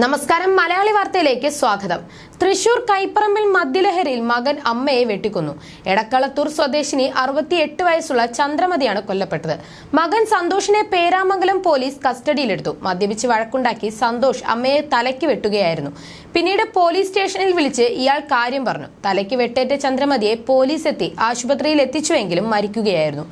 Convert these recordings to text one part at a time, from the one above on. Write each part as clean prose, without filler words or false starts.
നമസ്കാരം, മലയാളി വാർത്തയിലേക്ക് സ്വാഗതം. തൃശൂർ കൈപ്പറമ്പിൽ മദ്യലഹരിയിൽ മകൻ അമ്മയെ വെട്ടിക്കൊന്നു. എടക്കളത്തൂർ സ്വദേശിനി 68 വയസ്സുള്ള ചന്ദ്രമതിയാണ് കൊല്ലപ്പെട്ടത്. മകൻ സന്തോഷിനെ പേരാമംഗലം പോലീസ് കസ്റ്റഡിയിലെടുത്തു. മദ്യപിച്ച് വഴക്കുണ്ടാക്കി സന്തോഷ് അമ്മയെ തലയ്ക്ക് വെട്ടുകയായിരുന്നു. പിന്നീട് പോലീസ് സ്റ്റേഷനിൽ വിളിച്ച് ഇയാൾ കാര്യം പറഞ്ഞു. തലയ്ക്ക് വെട്ടേറ്റ ചന്ദ്രമതിയെ പോലീസ് എത്തി ആശുപത്രിയിൽ എത്തിച്ചുവെങ്കിലും മരിക്കുകയായിരുന്നു.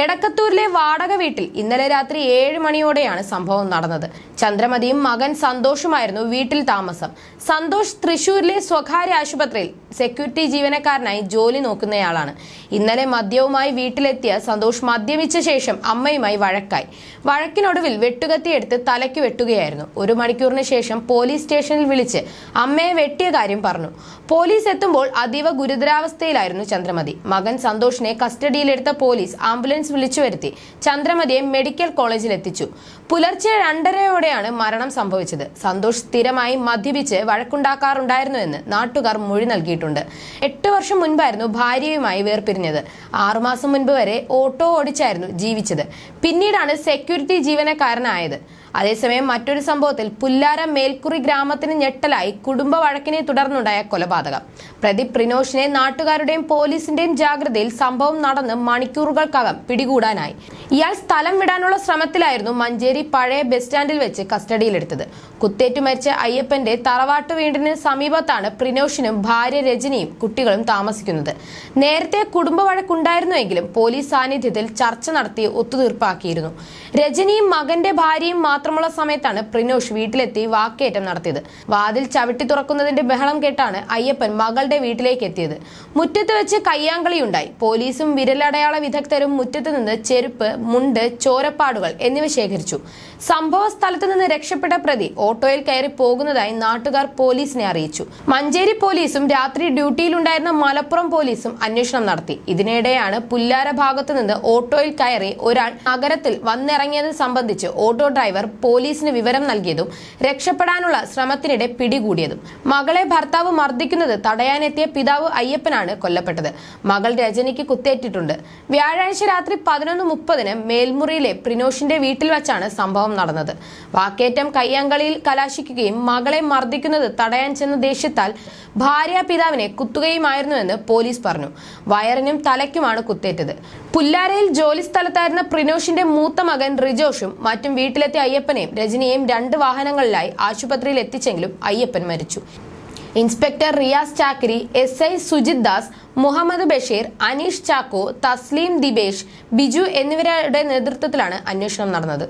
എടക്കത്തൂരിലെ വാടക വീട്ടിൽ ഇന്നലെ രാത്രി 7 മണിയോടെയാണ് സംഭവം നടന്നത്. ചന്ദ്രമതിയും മകൻ സന്തോഷുമായിരുന്നു വീട്ടിൽ താമസം. സന്തോഷ് തൃശൂരിലെ സ്വകാര്യ ആശുപത്രിയിൽ സെക്യൂരിറ്റി ജീവനക്കാരനായി ജോലി നോക്കുന്നയാളാണ്. ഇന്നലെ മദ്യവുമായി വീട്ടിലെത്തിയ സന്തോഷ് മദ്യപിച്ച ശേഷം അമ്മയുമായി വഴക്കായി. വഴക്കിനൊടുവിൽ വെട്ടുകത്തിയെടുത്ത് തലയ്ക്ക് വെട്ടുകയായിരുന്നു. 1 മണിക്കൂറിന് ശേഷം പോലീസ് സ്റ്റേഷനിൽ വിളിച്ച് അമ്മയെ വെട്ടിയ കാര്യം പറഞ്ഞു. പോലീസ് എത്തുമ്പോൾ അതീവ ഗുരുതരാവസ്ഥയിലായിരുന്നു ചന്ദ്രമതി. മകൻ സന്തോഷിനെ കസ്റ്റഡിയിലെടുത്ത പോലീസ് ആംബുലൻസ് വിളിച്ചു വരുത്തി ചന്ദ്രമതിയെ മെഡിക്കൽ കോളേജിൽ എത്തിച്ചു. പുലർച്ചെ 2:30യോടെയാണ് മരണം സംഭവിച്ചത്. സന്തോഷ് സ്ഥിരമായി മദ്യപിച്ച് വഴക്കുണ്ടാക്കാറുണ്ടായിരുന്നുവെന്ന് നാട്ടുകാർ മൊഴി നൽകിയിട്ടുണ്ട്. 8 വർഷം മുൻപായിരുന്നു ഭാര്യയുമായി വേർപിരിഞ്ഞത്. 6 മാസം മുൻപ് വരെ ഓട്ടോ ഓടിച്ചായിരുന്നു ജീവിച്ചത്. പിന്നീടാണ് സെക്യൂരിറ്റി ജീവനക്കാരനായത്. അതേസമയം മറ്റൊരു സംഭവത്തിൽ പുല്ലാരം മേൽക്കുറി ഗ്രാമത്തിന് ഞെട്ടലായി കുടുംബ വഴക്കിനെ തുടർന്നുണ്ടായ കൊലപാതകം. പ്രതി പ്രിനോഷിനെ നാട്ടുകാരുടെയും പോലീസിന്റെയും ജാഗ്രതയിൽ സംഭവം നടന്ന് മണിക്കൂറുകൾക്കകം പിടികൂടാനായി. ഇയാൾ സ്ഥലം വിടാനുള്ള ശ്രമത്തിലായിരുന്നു മഞ്ചേരി പഴയ ബസ് സ്റ്റാൻഡിൽ വെച്ച് കസ്റ്റഡിയിലെടുത്തത്. കുത്തേറ്റു മരിച്ച അയ്യപ്പന്റെ തറവാട്ടു വീടിന് സമീപത്താണ് പ്രിനോഷിനും ഭാര്യ രജനിയും കുട്ടികളും താമസിക്കുന്നത്. നേരത്തെ കുടുംബ വഴക്കുണ്ടായിരുന്നുവെങ്കിലും പോലീസ് സാന്നിധ്യത്തിൽ ചർച്ച നടത്തി ഒത്തുതീർപ്പാക്കിയിരുന്നു. രജനിയും മകന്റെ ഭാര്യയും മാത്രമുള്ള സമയത്താണ് പ്രിനോഷ് വീട്ടിലെത്തി വാക്കേറ്റം നടത്തിയത്. വാതിൽ ചവിട്ടി തുറക്കുന്നതിന്റെ ബഹളം കേട്ടാണ് അയ്യപ്പൻ മകളുടെ വീട്ടിലേക്ക് എത്തിയത്. മുറ്റത്ത് വെച്ച് കയ്യാങ്കളിയുണ്ടായി. പോലീസും വിരലടയാള വിദഗ്ധരും മുറ്റത്ത് നിന്ന് ചെരുപ്പ്, മുണ്ട്, ചോരപ്പാടുകൾ എന്നിവ ശേഖരിച്ചു. സംഭവ സ്ഥലത്ത് നിന്ന് രക്ഷപ്പെട്ട പ്രതി ഓട്ടോയിൽ കയറി പോകുന്നതായി നാട്ടുകാർ പോലീസിനെ അറിയിച്ചു. മഞ്ചേരി പോലീസും രാത്രി ഡ്യൂട്ടിയിലുണ്ടായിരുന്ന മലപ്പുറം പോലീസും അന്വേഷണം നടത്തി. ഇതിനിടെയാണ് പുല്ലാര ഭാഗത്തു നിന്ന് ഓട്ടോയിൽ കയറി ഒരാൾ നഗരത്തിൽ വന്നിറങ്ങിയത് സംബന്ധിച്ച് ഓട്ടോ ഡ്രൈവർ പോലീസിന് വിവരം നൽകിയതും രക്ഷപ്പെടാനുള്ള ശ്രമത്തിനിടെ പിടികൂടിയതും. മകളെ ഭർത്താവ് മർദ്ദിക്കുന്നത് തടയാനെത്തിയ പിതാവ് അയ്യപ്പനാണ് കൊല്ലപ്പെട്ടത്. മകൾ രജനിക്ക് കുത്തേറ്റിട്ടുണ്ട്. വ്യാഴാഴ്ച രാത്രി 11:30 മേൽമുറിയിലെ പ്രിനോഷിന്റെ വീട്ടിൽ വച്ചാണ് സംഭവം നടന്നത്. വാക്കേറ്റം കയ്യാങ്കളിയിൽ കലാശിക്കുകയും മകളെ മർദ്ദിക്കുന്നത് തടയാൻ ചെന്ന ദേഷ്യത്താൽ ഭാര്യ പിതാവിനെ കുത്തുകയുമായിരുന്നുവെന്ന് പോലീസ് പറഞ്ഞു. വയറിനും തലയ്ക്കുമാണ് കുത്തേറ്റത്. പുല്ലാരയിൽ ജോലി സ്ഥലത്തായിരുന്ന പ്രിനോഷിന്റെ മൂത്ത മകൻ റിജോഷും മറ്റും വീട്ടിലെത്തിയ അയ്യപ്പനെയും രജനിയെയും 2 വാഹനങ്ങളിലായി ആശുപത്രിയിൽ എത്തിച്ചെങ്കിലും അയ്യപ്പൻ മരിച്ചു. ഇൻസ്പെക്ടർ റിയാസ് ചാക്കരി, SI സുജിത് ദാസ്, മുഹമ്മദ് ബഷീർ, അനീഷ് ചാക്കോ, തസ്ലീം ദിബേഷ്, ബിജു എന്നിവരുടെ നേതൃത്വത്തിലാണ് അന്വേഷണം നടന്നത്.